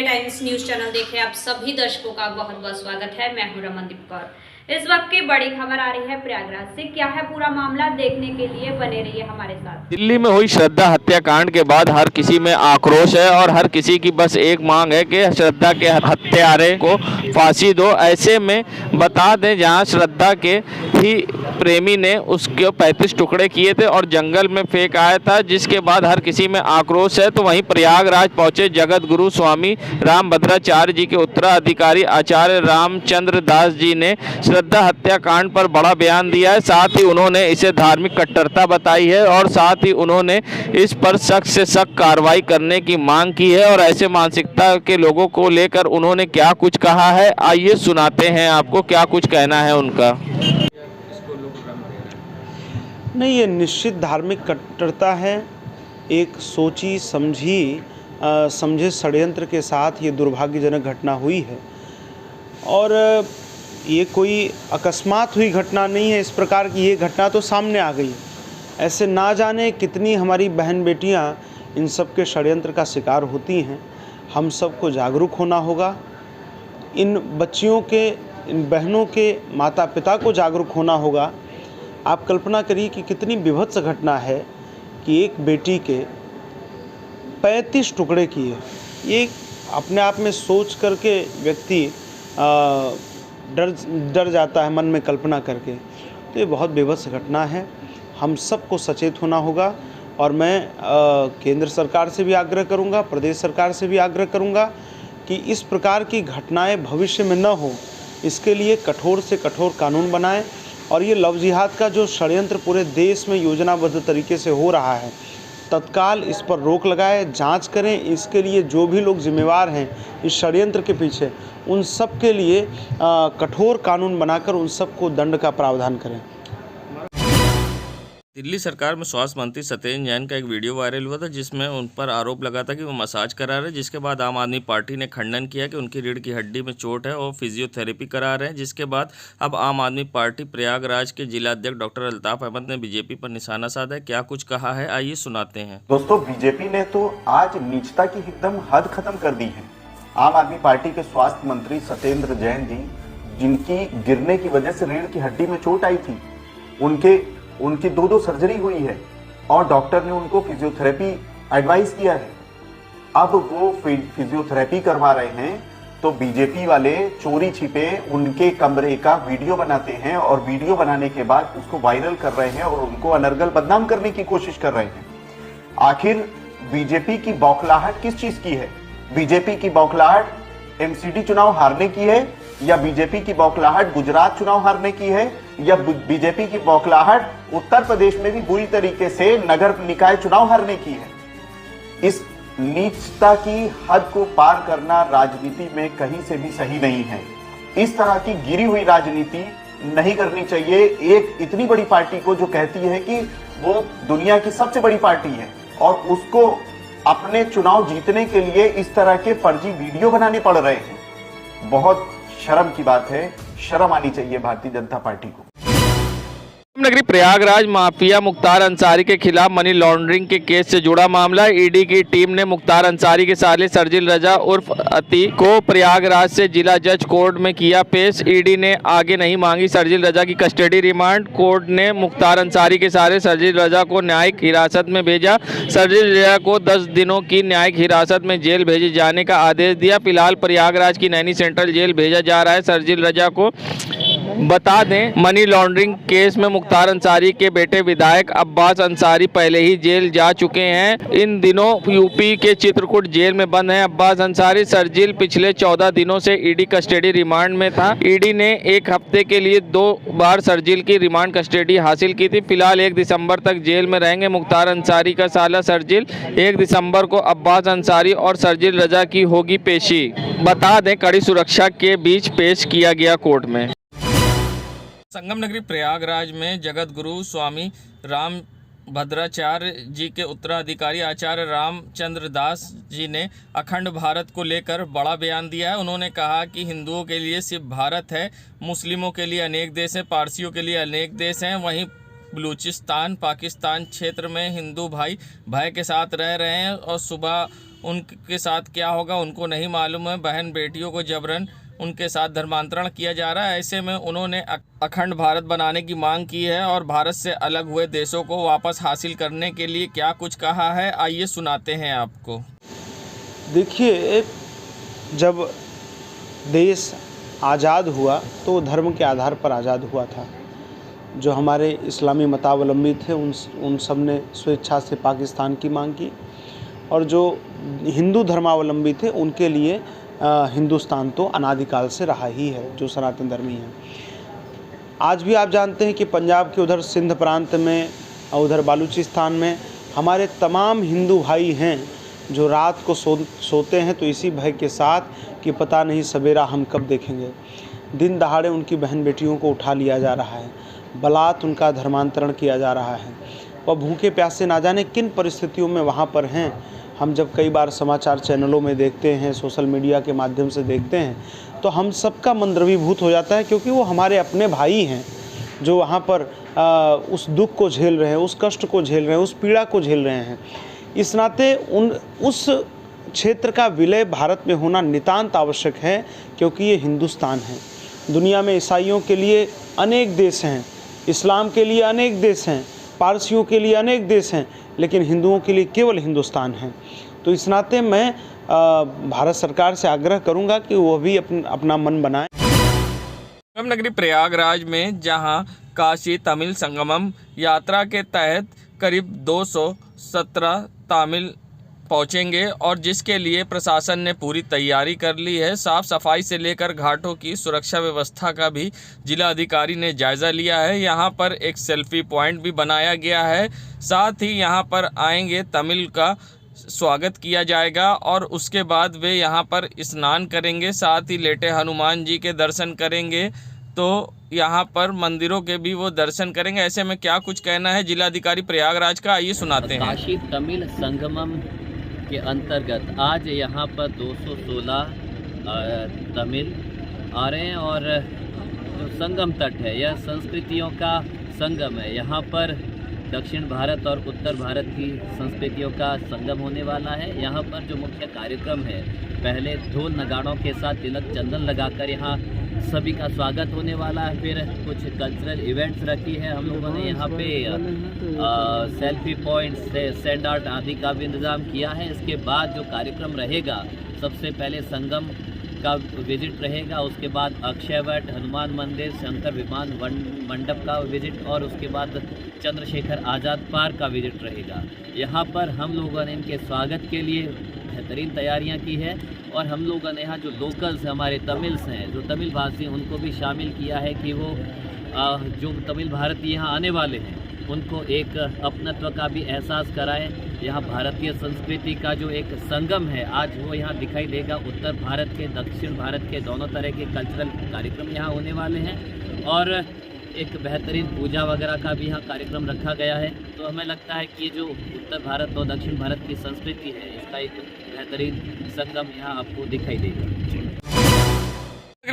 Times news channel देखे आप सभी दर्शकों का बहुत बहुत स्वागत है। मैं हूं रमनदीप कौर। इस वक्त की बड़ी खबर आ रही है प्रयागराज से। क्या है पूरा मामला, देखने के लिए बने रहिए हमारे साथ। दिल्ली में हुई श्रद्धा हत्याकांड के बाद हर किसी में आक्रोश है और हर किसी की बस एक मांग है कि श्रद्धा के हत्यारे को फांसी दो। ऐसे में बता दें, जहां श्रद्धा के ही प्रेमी ने उसके 35 टुकड़े किए थे और जंगल में फेंक आया था, जिसके बाद हर किसी में आक्रोश है। तो वहीं प्रयागराज पहुंचे जगत गुरु स्वामी रामभद्राचार्य जी के उत्तराधिकारी आचार्य रामचंद्र दास जी ने श्रद्धा हत्याकांड पर बड़ा बयान दिया है। साथ ही उन्होंने इसे धार्मिक कट्टरता बताई है और साथ ही उन्होंने इस पर सख्त से सख्त कार्रवाई करने की मांग की है। और ऐसे मानसिकता के लोगों को लेकर उन्होंने क्या कुछ कहा है, आइए सुनाते हैं आपको क्या कुछ कहना है उनका। नहीं, ये निश्चित धार्मिक कट्टरता है। एक सोची समझे षड्यंत्र के साथ ये दुर्भाग्यजनक घटना हुई है और ये कोई अकस्मात हुई घटना नहीं है। इस प्रकार की ये घटना तो सामने आ गई। ऐसे ना जाने कितनी हमारी बहन बेटियां इन सब के षड्यंत्र का शिकार होती हैं। हम सबको जागरूक होना होगा। इन बच्चियों के, इन बहनों के माता पिता को जागरूक होना होगा। आप कल्पना करिए कि कितनी विभत्स घटना है कि एक बेटी के 35 टुकड़े किए। ये अपने आप में सोच करके व्यक्ति डर जाता है मन में कल्पना करके। तो ये बहुत विभत्स घटना है। हम सबको सचेत होना होगा और मैं केंद्र सरकार से भी आग्रह करूंगा, प्रदेश सरकार से भी आग्रह करूंगा कि इस प्रकार की घटनाएं भविष्य में न हो, इसके लिए कठोर से कठोर कानून बनाएं। और ये लव जिहाद का जो षड्यंत्र पूरे देश में योजनाबद्ध तरीके से हो रहा है, तत्काल इस पर रोक लगाए, जांच करें। इसके लिए जो भी लोग जिम्मेवार हैं इस षड्यंत्र के पीछे, उन सब के लिए कठोर कानून बनाकर उन सबको दंड का प्रावधान करें। दिल्ली सरकार में स्वास्थ्य मंत्री सत्येंद्र जैन का एक वीडियो वायरल हुआ था, जिसमें उन पर आरोप लगा था कि वो मसाज करा रहे हैं, जिसके बाद आम आदमी पार्टी ने खंडन किया कि उनकी रीढ़ की हड्डी में चोट है और फिजियोथेरेपी करा रहे हैं। जिसके बाद अब आम आदमी पार्टी प्रयागराज के जिला अध्यक्ष डॉक्टर अल्ताफ अहमद ने बीजेपी पर निशाना साधा है। क्या कुछ कहा है, आइए सुनाते हैं। दोस्तों, बीजेपी ने तो आज नीचता की एकदम हद खत्म कर दी है। आम आदमी पार्टी के स्वास्थ्य मंत्री सत्येंद्र जैन जी, जिनकी गिरने की वजह से रीढ़ की हड्डी में चोट आई थी, उनकी दो सर्जरी हुई है और डॉक्टर ने उनको फिजियोथेरेपी एडवाइस किया है। अब वो फिजियोथेरेपी करवा रहे हैं तो बीजेपी वाले चोरी छिपे उनके कमरे का वीडियो बनाते हैं और वीडियो बनाने के बाद उसको वायरल कर रहे हैं और उनको अनर्गल बदनाम करने की कोशिश कर रहे हैं। आखिर बीजेपी की बौखलाहट किस चीज की है? बीजेपी की बौखलाहट एमसीडी चुनाव हारने की है, या बीजेपी की बौखलाहट गुजरात चुनाव हारने की है, या बीजेपी की बौखलाहट उत्तर प्रदेश में भी बुरी तरीके से नगर निकाय चुनाव हारने की है? इस नीचता की हद को पार करना राजनीति में कहीं से भी सही नहीं है। इस तरह की गिरी हुई राजनीति नहीं करनी चाहिए। एक इतनी बड़ी पार्टी को जो कहती है कि वो दुनिया की सबसे बड़ी पार्टी है और उसको अपने चुनाव जीतने के लिए इस तरह के फर्जी वीडियो बनाने पड़ रहे हैं। बहुत शर्म की बात है। शर्म आनी चाहिए भारतीय जनता पार्टी को। नगरी प्रयागराज माफिया मुख्तार अंसारी के खिलाफ मनी लॉन्ड्रिंग के केस से जुड़ा मामला। ईडी की टीम ने मुख्तार अंसारी के साले शर्जिल रजा उर्फ अति को प्रयागराज से जिला जज कोर्ट में किया पेश। ईडी ने आगे नहीं मांगी शर्जिल रजा की कस्टडी रिमांड। कोर्ट ने मुख्तार अंसारी के साले शर्जिल रजा को न्यायिक हिरासत में भेजा। शर्जिल रजा को 10 दिनों की न्यायिक हिरासत में जेल भेजे जाने का आदेश दिया। फिलहाल प्रयागराज की नैनी सेंट्रल जेल भेजा जा रहा है शर्जिल रजा को। बता दें, मनी लॉन्ड्रिंग केस में मुख्तार अंसारी के बेटे विधायक अब्बास अंसारी पहले ही जेल जा चुके हैं। इन दिनों यूपी के चित्रकूट जेल में बंद हैं अब्बास अंसारी। शर्जिल पिछले 14 दिनों से ईडी कस्टडी रिमांड में था। ईडी ने एक हफ्ते के लिए 2 बार शर्जिल की रिमांड कस्टडी हासिल की थी। फिलहाल 1 दिसंबर तक जेल में रहेंगे मुख्तार अंसारी का साला शर्जिल। 1 दिसंबर को अब्बास अंसारी और शर्जिल रजा की होगी पेशी। बता दें, कड़ी सुरक्षा के बीच पेश किया गया कोर्ट में। संगम नगरी प्रयागराज में जगत गुरु स्वामी रामभद्राचार्य जी के उत्तराधिकारी आचार्य रामचंद्र दास जी ने अखंड भारत को लेकर बड़ा बयान दिया है। उन्होंने कहा कि हिंदुओं के लिए सिर्फ भारत है, मुस्लिमों के लिए अनेक देश हैं, पारसियों के लिए अनेक देश हैं। वहीं बलूचिस्तान पाकिस्तान क्षेत्र में हिंदू भाई भय के साथ रह रहे हैं और सुबह उनके साथ क्या होगा उनको नहीं मालूम है। बहन बेटियों को जबरन उनके साथ धर्मांतरण किया जा रहा है। ऐसे में उन्होंने अखंड भारत बनाने की मांग की है और भारत से अलग हुए देशों को वापस हासिल करने के लिए क्या कुछ कहा है, आइए सुनाते हैं आपको। देखिए, जब देश आज़ाद हुआ तो धर्म के आधार पर आज़ाद हुआ था। जो हमारे इस्लामी मतावलंबी थे उन सब ने स्वेच्छा से पाकिस्तान की मांग की, और जो हिंदू धर्मावलंबी थे उनके लिए हिंदुस्तान तो अनादिकाल से रहा ही है, जो सनातन धर्मी हैं। आज भी आप जानते हैं कि पंजाब के उधर सिंध प्रांत में, उधर बालूचिस्तान में हमारे तमाम हिंदू भाई हैं जो रात को सोते हैं तो इसी भय के साथ कि पता नहीं सवेरा हम कब देखेंगे। दिन दहाड़े उनकी बहन बेटियों को उठा लिया जा रहा है, बलात् उनका धर्मांतरण किया जा रहा है, और भूखे प्यासे ना जाने किन परिस्थितियों में वहाँ पर हैं। हम जब कई बार समाचार चैनलों में देखते हैं, सोशल मीडिया के माध्यम से देखते हैं, तो हम सबका मन द्रवीभूत हो जाता है, क्योंकि वो हमारे अपने भाई हैं जो वहाँ पर उस दुख को झेल रहे हैं, उस कष्ट को झेल रहे हैं, उस पीड़ा को झेल रहे हैं। इस नाते उस क्षेत्र का विलय भारत में होना नितांत आवश्यक है, क्योंकि ये हिंदुस्तान है। दुनिया में ईसाइयों के लिए अनेक देश हैं, इस्लाम के लिए अनेक देश हैं, पारसियों के लिए अनेक देश हैं, लेकिन हिंदुओं के लिए केवल हिंदुस्तान है। तो इस नाते मैं भारत सरकार से आग्रह करूंगा कि वो भी अपना मन बनाए। संगम नगरी प्रयागराज में जहां काशी तमिल संगमम यात्रा के तहत करीब 217 तमिल पहुंचेंगे और जिसके लिए प्रशासन ने पूरी तैयारी कर ली है। साफ सफाई से लेकर घाटों की सुरक्षा व्यवस्था का भी जिला अधिकारी ने जायज़ा लिया है। यहां पर एक सेल्फी पॉइंट भी बनाया गया है। साथ ही यहां पर आएंगे तमिल का स्वागत किया जाएगा और उसके बाद वे यहां पर स्नान करेंगे, साथ ही लेटे हनुमान जी के दर्शन करेंगे, तो यहाँ पर मंदिरों के भी वो दर्शन करेंगे। ऐसे में क्या कुछ कहना है जिलाधिकारी प्रयागराज का, आइए सुनाते हैं। काशी तमिल संगमम के अंतर्गत आज यहाँ पर 216 तमिल आ रहे हैं और जो संगम तट है यह संस्कृतियों का संगम है। यहाँ पर दक्षिण भारत और उत्तर भारत की संस्कृतियों का संगम होने वाला है। यहाँ पर जो मुख्य कार्यक्रम है, पहले ढोल नगाड़ों के साथ तिलक चंदन लगाकर यहाँ सभी का स्वागत होने वाला है। फिर कुछ कल्चरल इवेंट्स रखी है। हम लोगों ने यहाँ पे सेल्फी पॉइंट्स, सैंड आर्ट आदि का भी इंतज़ाम किया है। इसके बाद जो कार्यक्रम रहेगा, सबसे पहले संगम का विजिट रहेगा, उसके बाद अक्षय वट, हनुमान मंदिर, शंकर विमान मंडप का विजिट और उसके बाद चंद्रशेखर आज़ाद पार्क का विजिट रहेगा। यहाँ पर हम लोगों ने इनके स्वागत के लिए बेहतरीन तैयारियां की है और हम लोगों ने यहाँ जो लोकल्स हमारे तमिल्स हैं, जो तमिल भाषी, उनको भी शामिल किया है कि वो जो तमिल भारतीय यहाँ आने वाले हैं उनको एक अपनत्व का भी एहसास कराएं। यहाँ भारतीय संस्कृति का जो एक संगम है आज वो यहाँ दिखाई देगा। उत्तर भारत के, दक्षिण भारत के दोनों तरह के कल्चरल कार्यक्रम यहाँ होने वाले हैं और एक बेहतरीन पूजा वगैरह का भी यहाँ कार्यक्रम रखा गया है। तो हमें लगता है कि ये जो उत्तर भारत और दक्षिण भारत की संस्कृति है, इसका एक बेहतरीन संगम यहाँ आपको दिखाई देगा।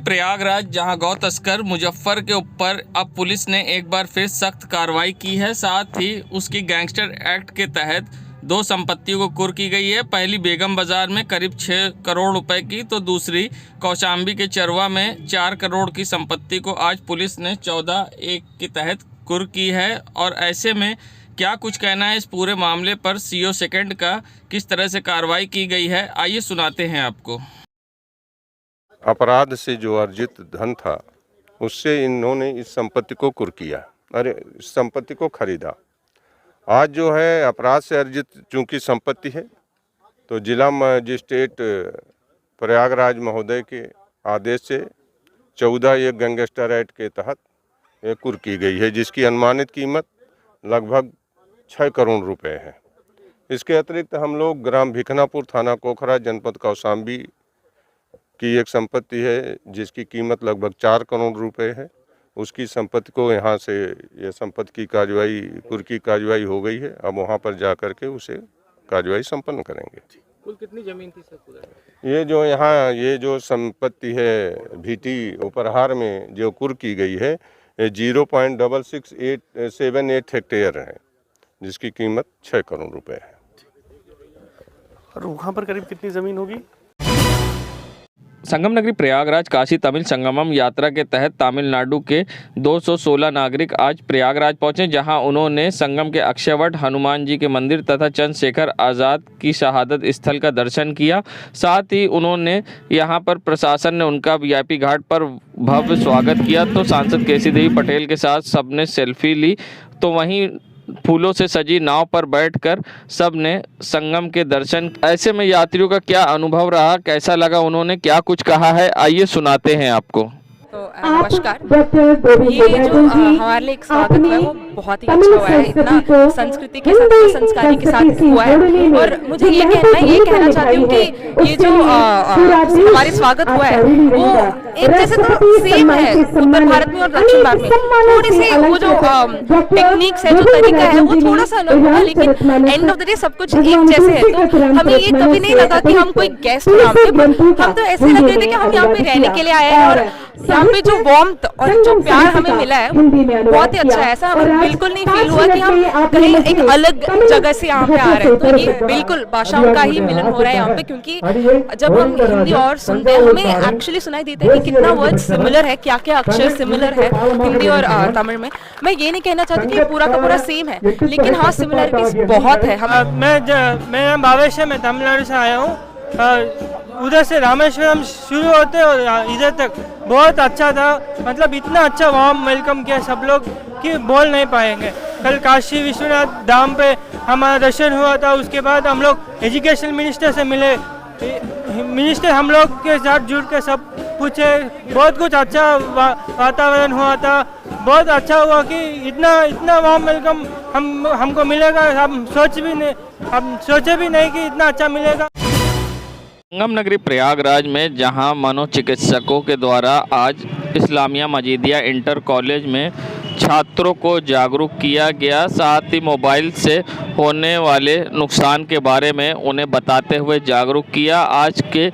प्रयागराज जहां गौ तस्कर मुजफ्फर के ऊपर अब पुलिस ने एक बार फिर सख्त कार्रवाई की है। साथ ही उसकी गैंगस्टर एक्ट के तहत 2 संपत्तियों को कुर्क की गई है। पहली बेगम बाजार में करीब 6 करोड़ रुपए की, तो दूसरी कौशाम्बी के चरवा में 4 करोड़ की संपत्ति को आज पुलिस ने 14(1) के तहत कुर्क की है। और ऐसे में क्या कुछ कहना है इस पूरे मामले पर, CO सेकंड का किस तरह से कार्रवाई की गई है, आइए सुनाते हैं आपको। अपराध से जो अर्जित धन था उससे इन्होंने इस संपत्ति को कुर्क किया, अरे इस संपत्ति को खरीदा। आज जो है अपराध से अर्जित चूंकि संपत्ति है तो जिला मजिस्ट्रेट प्रयागराज महोदय के आदेश से 14(1) गैंगस्टर एक्ट के तहत ये कुर्क की गई है, जिसकी अनुमानित कीमत लगभग 6 करोड़ रुपए है। इसके अतिरिक्त हम लोग ग्राम भिखनापुर, थाना कोखरा, जनपद कौशाम्बी की एक संपत्ति है जिसकी कीमत लगभग 4 करोड़ रुपए है। उसकी संपत्ति को यहाँ से ये संपत्ति की कार्रवाई, कुर्क की कार्रवाई हो गई है। अब वहाँ पर जा कर के उसे कार्रवाई संपन्न करेंगे। कुल कितनी जमीन थी सर? ये जो यहाँ ये जो संपत्ति है भीटी उपहार में जो कुर्क की गई है 0.6678 हेक्टेयर है, जिसकी कीमत 6 करोड़ रुपए है। और वहाँ पर करीब कितनी ज़मीन होगी? संगम नगरी प्रयागराज काशी तमिल संगमम यात्रा के तहत तमिलनाडु के 216 नागरिक आज प्रयागराज पहुंचे, जहां उन्होंने संगम के अक्षयवट, हनुमान जी के मंदिर तथा चंद्रशेखर आज़ाद की शहादत स्थल का दर्शन किया। साथ ही उन्होंने यहां पर प्रशासन ने उनका वीआईपी घाट पर भव्य स्वागत किया। तो सांसद केसी देवी पटेल के साथ सबने सेल्फी ली। तो वहीं फूलों से सजी नाव पर बैठकर सबने संगम के दर्शन। ऐसे में यात्रियों का क्या अनुभव रहा, कैसा लगा, उन्होंने क्या कुछ कहा है, आइए सुनाते हैं आपको। तो नमस्कार। ये जो हमारे लिए एक स्वागत हुआ है वो बहुत ही अच्छा हुआ है। इतना संस्कृति के साथ, संस्कारी के साथ हुआ है। और मुझे ये कहना चाहती हूँ कि ये जो हमारे स्वागत हुआ है वो एक जैसे तो सेम है उत्तर भारत में और दक्षिण भारत में। थोड़ी सी वो जो टेक्निक्स है, जो तरीका है वो थोड़ा सा अलग होगा, लेकिन एंड ऑफ द डे सब कुछ एक जैसे है। तो हमें ये कभी नहीं लगा कि हम कोई गेस्ट यहाँ पे, हम तो ऐसे लग रहे थे कि हम यहाँ पे रहने के लिए आए हैं। और यहाँ पे जो वार्मथ और जो प्यार हमें मिला है बहुत ही अच्छा है। ऐसा हमें बिल्कुल नहीं फील हुआ कि हम कहीं एक अलग जगह से यहाँ पे आ रहे हैं। तो ये बिल्कुल भाषाओं का ही मिलन हो रहा है यहाँ पे, क्योंकि जब हम हिंदी और सुनते हैं हमें एक्चुअली सुनाई देता है कि कितना वर्ड सिमिलर है, क्या क्या अक्षर सिमिलर है हिंदी और तमिल में। मैं ये नहीं कहना चाहती कि पूरा का पूरा सेम है, लेकिन हाँ सिमिलरिटीज बहुत है। मैं भावेश है, मैं तमिलनाडु से आया हूँ। उधर से रामेश्वरम शुरू होते और इधर तक बहुत अच्छा था। मतलब इतना अच्छा वार्म वेलकम किया सब लोग कि बोल नहीं पाएंगे। कल काशी विश्वनाथ धाम पे हमारा दर्शन हुआ था। उसके बाद हम लोग एजुकेशन मिनिस्टर से मिले। मिनिस्टर हम लोग के साथ जुड़ के सब पूछे, बहुत कुछ अच्छा वातावरण हुआ था। बहुत अच्छा हुआ कि इतना वार्म वेलकम हमको मिलेगा। हम सोचे भी नहीं कि इतना अच्छा मिलेगा। संगम नगरी प्रयागराज में जहां मनोचिकित्सकों के द्वारा आज इस्लामिया मजीदिया इंटर कॉलेज में छात्रों को जागरूक किया गया। साथ ही मोबाइल से होने वाले नुकसान के बारे में उन्हें बताते हुए जागरूक किया। आज के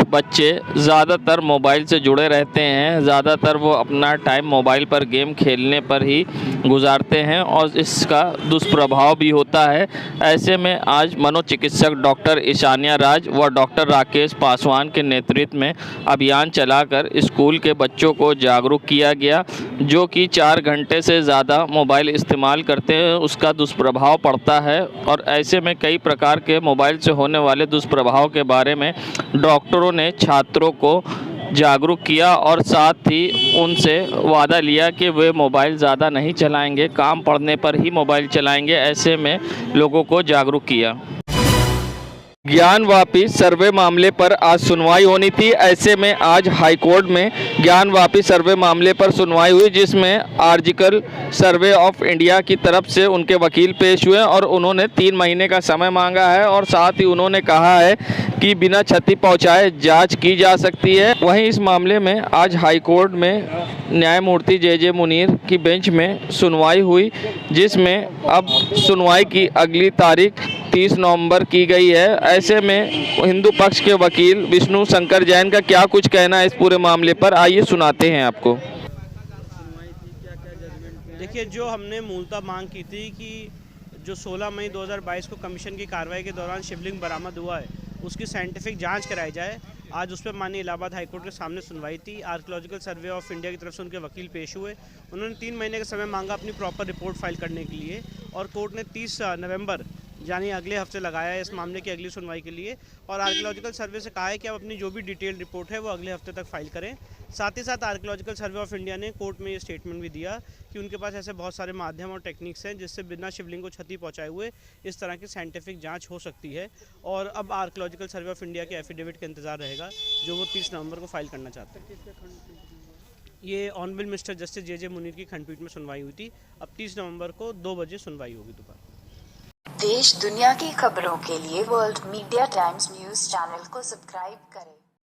बच्चे ज़्यादातर मोबाइल से जुड़े रहते हैं, ज़्यादातर वो अपना टाइम मोबाइल पर गेम खेलने पर ही गुजारते हैं और इसका दुष्प्रभाव भी होता है। ऐसे में आज मनोचिकित्सक डॉक्टर ईशानिया राज व डॉक्टर राकेश पासवान के नेतृत्व में अभियान चलाकर स्कूल के बच्चों को जागरूक किया गया, जो कि 4 घंटे से ज़्यादा मोबाइल इस्तेमाल करते हैं उसका दुष्प्रभाव पड़ता है। और ऐसे में कई प्रकार के मोबाइल से होने वाले दुष्प्रभाव के बारे में डॉक्टरों ने छात्रों को जागरूक किया और साथ ही उनसे वादा लिया कि वे मोबाइल ज़्यादा नहीं चलाएंगे, काम पड़ने पर ही मोबाइल चलाएंगे। ऐसे में लोगों को जागरूक किया। ज्ञानवापी सर्वे मामले पर आज सुनवाई होनी थी। ऐसे में आज हाईकोर्ट में ज्ञानवापी सर्वे मामले पर सुनवाई हुई, जिसमें आर्जिकल सर्वे ऑफ इंडिया की तरफ से उनके वकील पेश हुए और उन्होंने 3 महीने का समय मांगा है और साथ ही उन्होंने कहा है कि बिना क्षति पहुंचाए जांच की जा सकती है। वहीं इस मामले में आज हाईकोर्ट में न्यायमूर्ति जे मुनीर की बेंच में सुनवाई हुई, जिसमें अब सुनवाई की अगली तारीख 30 नवंबर की गई है। ऐसे में हिंदू पक्ष के वकील विष्णु शंकर जैन का क्या कुछ कहना है इस पूरे मामले पर, आइए सुनाते हैं आपको। देखिए, जो हमने मूलतः मांग की थी कि जो 16 मई 2022 को कमीशन की कार्रवाई के दौरान शिवलिंग बरामद हुआ है उसकी साइंटिफिक जांच कराई जाए। आज उस पर माननीय इलाहाबाद हाईकोर्ट के सामने सुनवाई थी। आर्कियोलॉजिकल सर्वे ऑफ इंडिया की तरफ से उनके वकील पेश हुए। उन्होंने 3 महीने का समय मांगा अपनी प्रॉपर रिपोर्ट फाइल करने के लिए और कोर्ट ने 30 नवंबर यानी अगले हफ्ते लगाया है इस मामले की अगली सुनवाई के लिए। और आर्कियोलॉजिकल सर्वे से कहा है कि आप अपनी जो भी डिटेल रिपोर्ट है वो अगले हफ्ते तक फाइल करें। साथ ही साथ आर्कियोलॉजिकल सर्वे ऑफ इंडिया ने कोर्ट में ये स्टेटमेंट भी दिया कि उनके पास ऐसे बहुत सारे माध्यम और टेक्निक्स हैं जिससे बिना शिवलिंग को क्षति पहुंचाए हुए इस तरह की साइंटिफिक जांच हो सकती है। और अब आर्कियोलॉजिकल सर्वे ऑफ इंडिया के एफिडेविट का इंतजार रहेगा जो वो 30 नवंबर को फाइल करना चाहते हैं। ये honourable mister justice J Munir की खंडपीठ में सुनवाई हुई थी। अब 30 नवंबर को 2 बजे सुनवाई होगी दोपहर। देश दुनिया की खबरों के लिए world media times news channel को सब्सक्राइब करें।